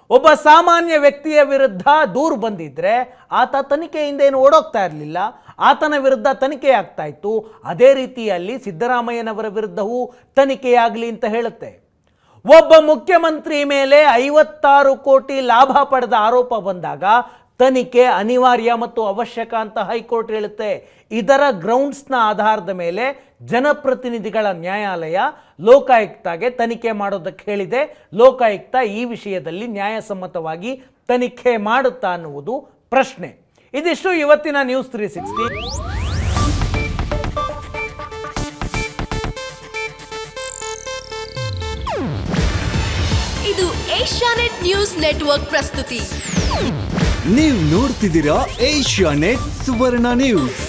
ಒಬ್ಬ ಸಾಮಾನ್ಯ ವ್ಯಕ್ತಿಯ ವಿರುದ್ಧ ದೂರು ಬಂದಿದ್ರೆ ಆತ ತನಿಖೆಯಿಂದ ಏನು ಓಡೋಗ್ತಾ ಇರಲಿಲ್ಲ, ಆತನ ವಿರುದ್ಧ ತನಿಖೆ ಆಗ್ತಾ ಇತ್ತು. ಅದೇ ರೀತಿಯಲ್ಲಿ ಸಿದ್ದರಾಮಯ್ಯನವರ ವಿರುದ್ಧವೂ ತನಿಖೆಯಾಗಲಿ ಅಂತ ಹೇಳುತ್ತೆ. ಒಬ್ಬ ಮುಖ್ಯಮಂತ್ರಿ ಮೇಲೆ 56 ಕೋಟಿ ಲಾಭ ಪಡೆದ ಆರೋಪ ಬಂದಾಗ ತನಿಖೆ ಅನಿವಾರ್ಯ ಮತ್ತು ಅವಶ್ಯಕ ಅಂತ ಹೈಕೋರ್ಟ್ ಹೇಳುತ್ತೆ. ಇದರ ಗ್ರೌಂಡ್ಸ್ನ ಆಧಾರದ ಮೇಲೆ ಜನಪ್ರತಿನಿಧಿಗಳ ನ್ಯಾಯಾಲಯ ಲೋಕಾಯುಕ್ತಗೆ ತನಿಖೆ ಮಾಡೋದಕ್ಕೆ ಹೇಳಿದೆ. ಲೋಕಾಯುಕ್ತ ಈ ವಿಷಯದಲ್ಲಿ ನ್ಯಾಯಸಮ್ಮತವಾಗಿ ತನಿಖೆ ಮಾಡುತ್ತಾ ಅನ್ನುವುದು ಪ್ರಶ್ನೆ. ಇದಿಷ್ಟು ಇವತ್ತಿನ ನ್ಯೂಸ್ 360. ಇದು ಏಷ್ಯಾನೆಟ್ ನ್ಯೂಸ್ ನೆಟ್ವರ್ಕ್ ಪ್ರಸ್ತುತಿ. ನೀವು ನೋಡ್ತಿದ್ದೀರಾ ಏಷ್ಯಾನೆಟ್ ಸುವರ್ಣ ನ್ಯೂಸ್.